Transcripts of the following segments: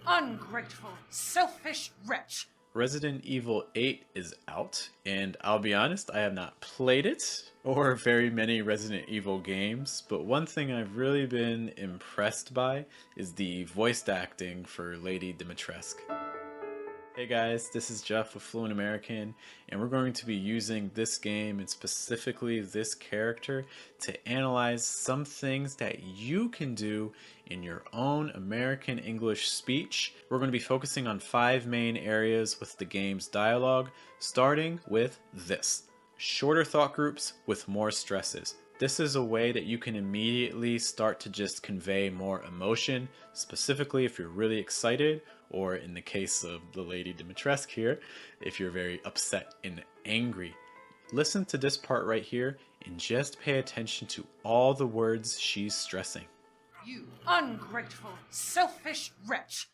ungrateful, selfish wretch. Resident Evil 8 is out, and I'll be honest, I have not played it or very many Resident Evil games, but one thing I've really been impressed by is the voice acting for Lady Dimitrescu. Hey guys, this is Jeff with Fluent American, and we're going to be using this game and specifically this character to analyze some things that you can do in your own American English speech. We're going to be focusing on 5 main areas with the game's dialogue, starting with this. Shorter thought groups with more stresses. This is a way that you can immediately start to just convey more emotion, specifically if you're really excited, or in the case of the Lady Dimitrescu here, if you're very upset and angry. Listen to this part right here and just pay attention to all the words she's stressing. You ungrateful, selfish wretch.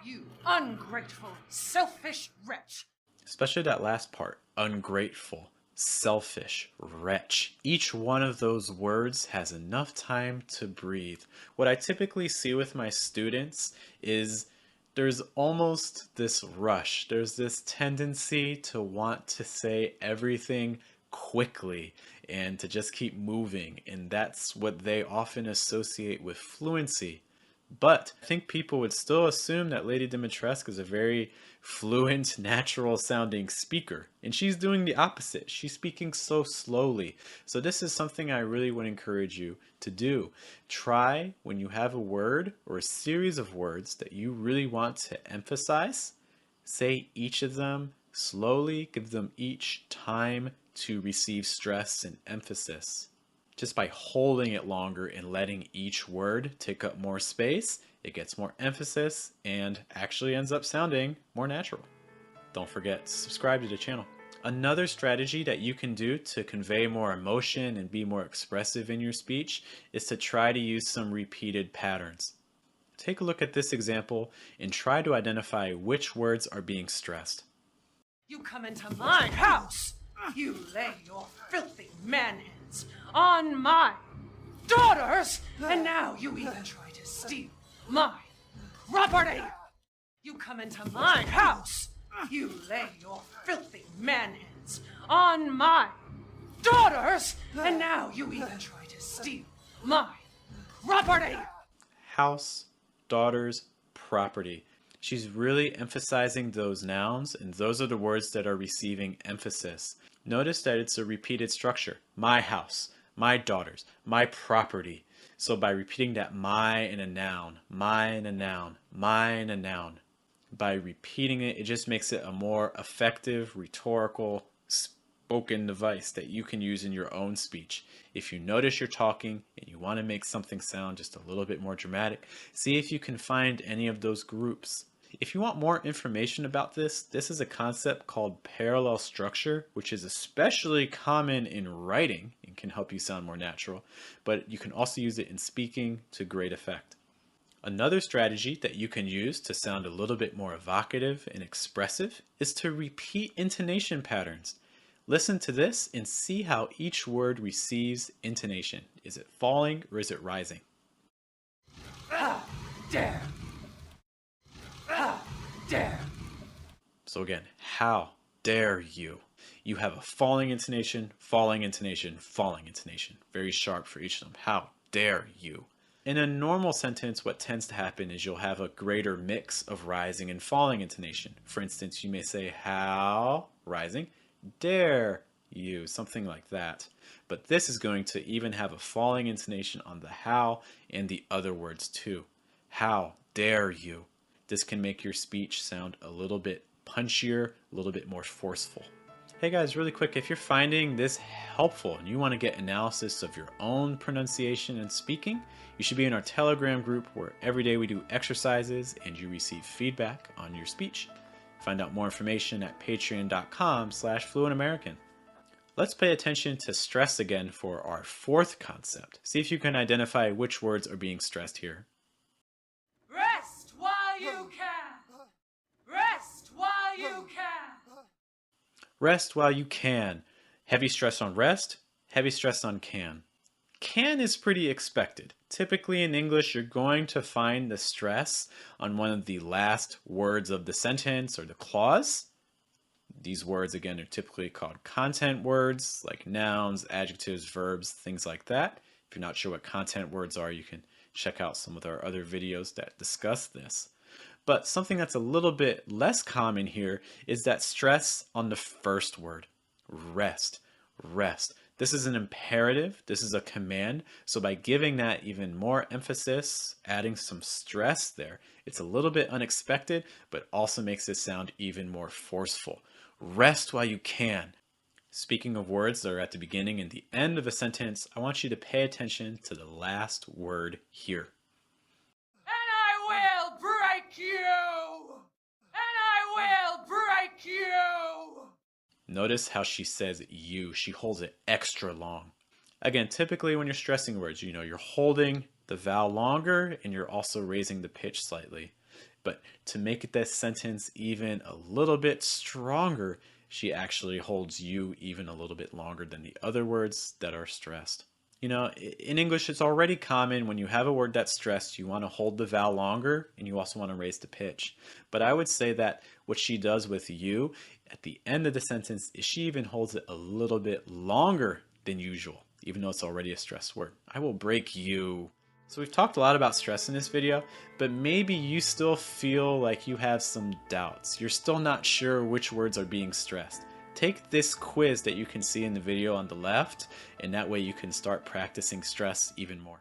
You ungrateful, selfish wretch. Especially that last part, ungrateful, selfish, wretch. Each one of those words has enough time to breathe. What I typically see with my students is there's almost this rush. There's this tendency to want to say everything quickly and to just keep moving. And that's what they often associate with fluency. But I think people would still assume that Lady Dimitrescu is a very fluent, natural sounding speaker. And she's doing the opposite. She's speaking so slowly. So this is something I really would encourage you to do. Try when you have a word or a series of words that you really want to emphasize, say each of them slowly, give them each time to receive stress and emphasis. Just by holding it longer and letting each word take up more space, it gets more emphasis and actually ends up sounding more natural. Don't forget to subscribe to the channel. Another strategy that you can do to convey more emotion and be more expressive in your speech is to try to use some repeated patterns. Take a look at this example and try to identify which words are being stressed. You come into my house. You lay your filthy man-hands on my daughters, and now you even try to steal my property. You come into my house. You lay your filthy man-hands on my daughters, and now you even try to steal my property. House, daughters, property. She's really emphasizing those nouns, and those are the words that are receiving emphasis. Notice that it's a repeated structure. My house, my daughters, my property. So by repeating that my and a noun, my and a noun, my and a noun, by repeating it, it just makes it a more effective, rhetorical, spoken device that you can use in your own speech. If you notice you're talking and you want to make something sound just a little bit more dramatic, see if you can find any of those groups. If you want more information about this is a concept called parallel structure, which is especially common in writing and can help you sound more natural, but you can also use it in speaking to great effect. Another strategy that you can use to sound a little bit more evocative and expressive is to repeat intonation patterns. Listen to this and see how each word receives intonation. Is it falling or is it rising? How dare! How dare! So again, how dare you? You have a falling intonation, falling intonation, falling intonation. Very sharp for each of them. How dare you? In a normal sentence, what tends to happen is you'll have a greater mix of rising and falling intonation. For instance, you may say, how, rising, dare you, something like that. But this is going to even have a falling intonation on the how and the other words too. How dare you? This can make your speech sound a little bit punchier, a little bit more forceful. Hey guys, really quick, if you're finding this helpful and you want to get analysis of your own pronunciation and speaking, you should be in our Telegram group where every day we do exercises and you receive feedback on your speech. Find out more information at patreon.com/fluentamerican. Let's pay attention to stress again for our 4th concept. See if you can identify which words are being stressed here. Rest while you can. Rest while you can. Rest while you can. Heavy stress on rest, heavy stress on can. Can is pretty expected. Typically in English, you're going to find the stress on one of the last words of the sentence or the clause. These words, again, are typically called content words, like nouns, adjectives, verbs, things like that. If you're not sure what content words are, you can check out some of our other videos that discuss this. But something that's a little bit less common here is that stress on the first word, rest, rest. This is an imperative, this is a command, so by giving that even more emphasis, adding some stress there, it's a little bit unexpected, but also makes it sound even more forceful. Rest while you can. Speaking of words that are at the beginning and the end of a sentence, I want you to pay attention to the last word here. And I will break you! And I will break you! Notice how she says you. She holds it extra long. Again, typically when you're stressing words, you're holding the vowel longer and you're also raising the pitch slightly. But to make this sentence even a little bit stronger, she actually holds you even a little bit longer than the other words that are stressed. In English, it's already common when you have a word that's stressed, you want to hold the vowel longer and you also want to raise the pitch. But I would say that what she does with you at the end of the sentence is she even holds it a little bit longer than usual, even though it's already a stressed word. I will break you. So we've talked a lot about stress in this video, but maybe you still feel like you have some doubts. You're still not sure which words are being stressed. Take this quiz that you can see in the video on the left, and that way you can start practicing stress even more.